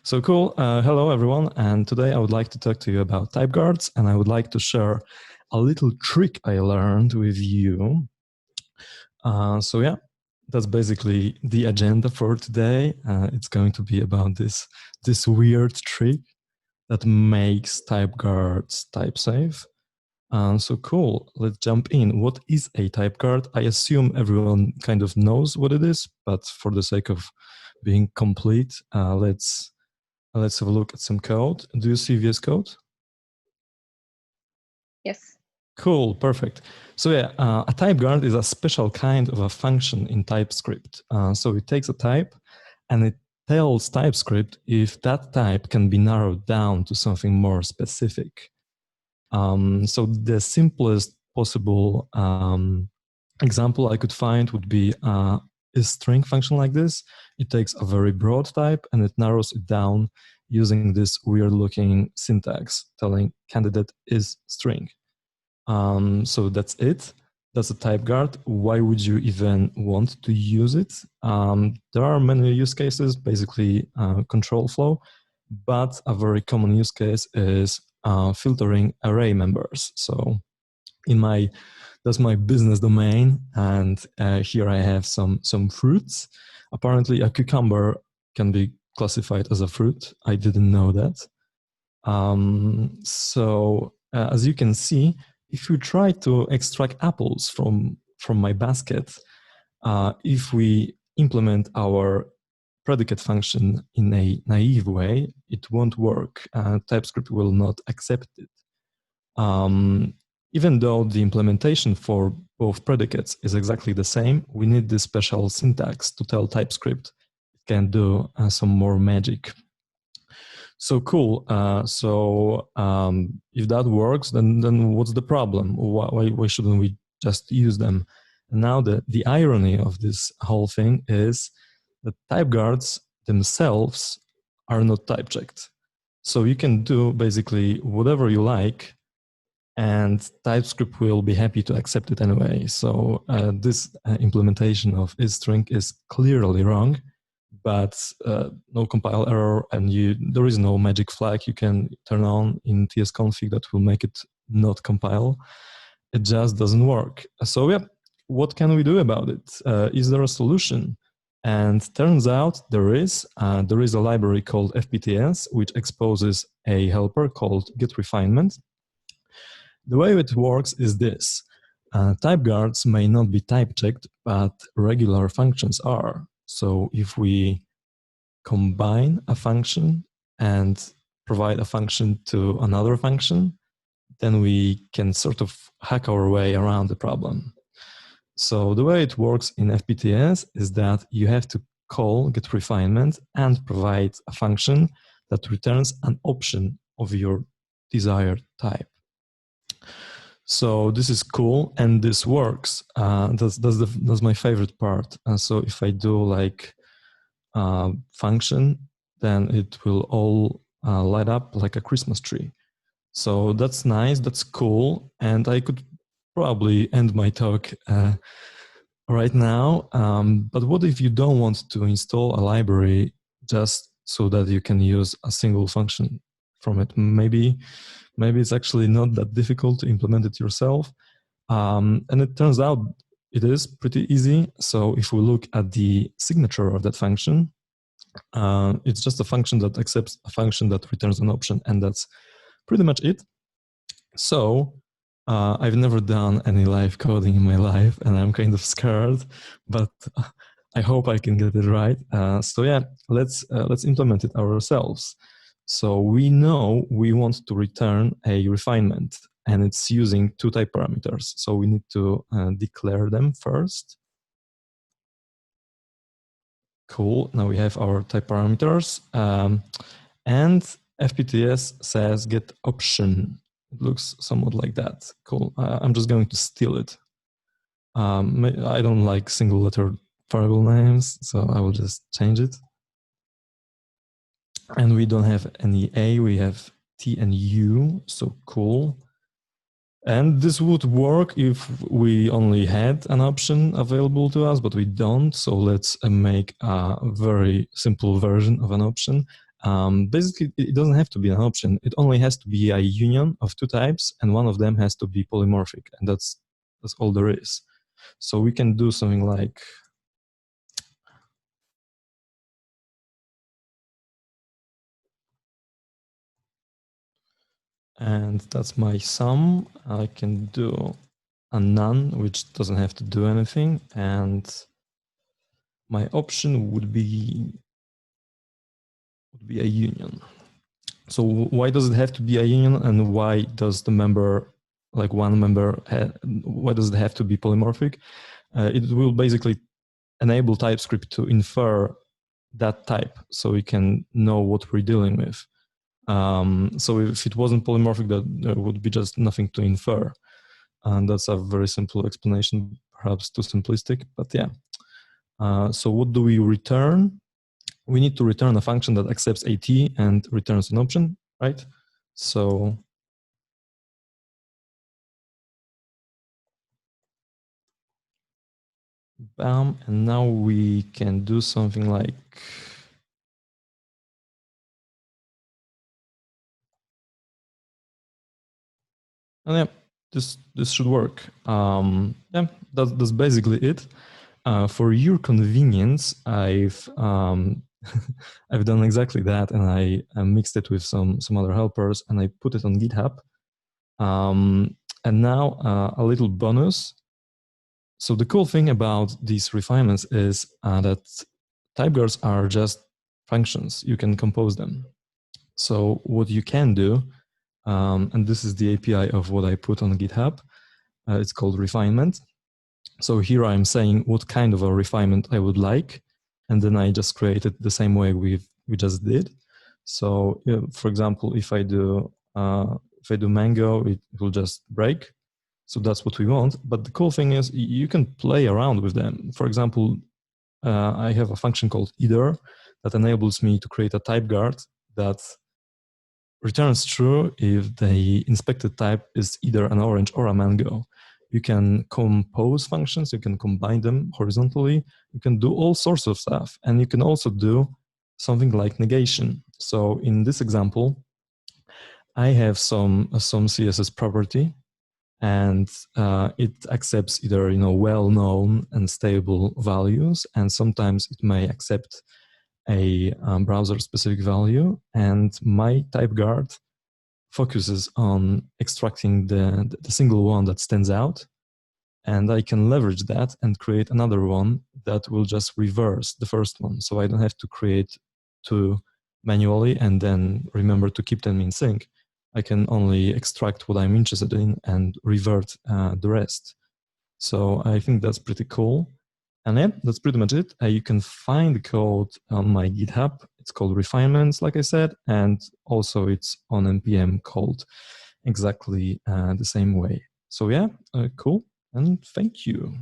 So cool. Hello, everyone. And today I would like to talk to you about type guards, and I would like to share a little trick I learned with you. So yeah, that's basically the agenda for today. It's going to be about this weird trick that makes type guards type safe. So cool. Let's jump in. What is a type guard? I assume everyone kind of knows what it is, but for the sake of being complete, let's have a look at some code. Do you see VS Code? Yes. Cool, perfect. So yeah, a type guard is a special kind of a function in TypeScript. So it takes a type and it tells TypeScript if that type can be narrowed down to something more specific. So the simplest possible example I could find would be a string function like this. It takes a very broad type and it narrows it down using this weird looking syntax telling candidate is string. So that's it. That's a type guard. Why would you even want to use it? There are many use cases, basically control flow, but a very common use case is filtering array members. So that's my business domain, and here I have some fruits. Apparently, a cucumber can be classified as a fruit. I didn't know that. As you can see, if you try to extract apples from my basket, if we implement our predicate function in a naive way, it won't work. TypeScript will not accept it. Even though the implementation for both predicates is exactly the same, we need this special syntax to tell TypeScript it can do some more magic. So cool. If that works, then what's the problem? Why shouldn't we just use them? And now the irony of this whole thing is that type guards themselves are not type checked. So you can do basically whatever you like, and TypeScript will be happy to accept it anyway. So this implementation of isString is clearly wrong, but no compile error, and there is no magic flag you can turn on in tsconfig that will make it not compile. It just doesn't work. So yeah, what can we do about it? Is there a solution? And turns out there is a library called FPTS, which exposes a helper called Refinements. The way it works is this. Type guards may not be type checked, but regular functions are. So if we combine a function and provide a function to another function, then we can sort of hack our way around the problem. So the way it works in FPTS is that you have to call getRefinement and provide a function that returns an option of your desired type. So this is cool, and this works. That's my favorite part. So if I do like function, then it will all light up like a Christmas tree. So that's nice, that's cool, and I could probably end my talk right now. But what if you don't want to install a library just so that you can use a single function from it? Maybe it's actually not that difficult to implement it yourself. And it turns out it is pretty easy. So if we look at the signature of that function, it's just a function that accepts a function that returns an option, and that's pretty much it. So I've never done any live coding in my life, and I'm kind of scared, but I hope I can get it right. So yeah, let's implement it ourselves. So we know we want to return a refinement, and it's using two type parameters. So we need to declare them first. Cool. Now we have our type parameters, and FPTS says get option. It looks somewhat like that. Cool. I'm just going to steal it. I don't like single letter variable names, so I will just change it. And we don't have any A, we have T and U, so cool. And this would work if we only had an option available to us, but we don't. So let's make a very simple version of an option. Basically, it doesn't have to be an option. It only has to be a union of two types, and one of them has to be polymorphic, and that's all there is. So we can do something like, and that's my sum. I can do a none, which doesn't have to do anything, and my option would be a union. So why does it have to be a union, and why does the member, like one member, why does it have to be polymorphic? It will basically enable TypeScript to infer that type, so we can know what we're dealing with. So if it wasn't polymorphic, that there would be just nothing to infer. And that's a very simple explanation, perhaps too simplistic, but yeah. So what do we return? We need to return a function that accepts AT and returns an option, right? So bam, and now we can do something like, and yeah, this should work. Yeah, that's basically it. For your convenience, I've I've done exactly that, and I mixed it with some other helpers, and I put it on GitHub. And now a little bonus. So the cool thing about these refinements is that type guards are just functions. You can compose them. So what you can do, and this is the API of what I put on GitHub, it's called refinement. So here I'm saying what kind of a refinement I would like, and then I just create it the same way we just did. So for example, if I do mango, it will just break. So that's what we want. But the cool thing is you can play around with them. For example, I have a function called either that enables me to create a type guard that returns true if the inspected type is either an orange or a mango. You can compose functions, you can combine them horizontally, you can do all sorts of stuff, and you can also do something like negation. So in this example, I have some CSS property, and it accepts either well-known and stable values, and sometimes it may accept a browser-specific value. And my type guard focuses on extracting the single one that stands out, and I can leverage that and create another one that will just reverse the first one. So I don't have to create two manually and then remember to keep them in sync. I can only extract what I'm interested in and revert the rest. So I think that's pretty cool. And yeah, that's pretty much it. You can find the code on my GitHub. It's called Refinements, like I said, and also it's on NPM called exactly the same way. So yeah, cool, and thank you.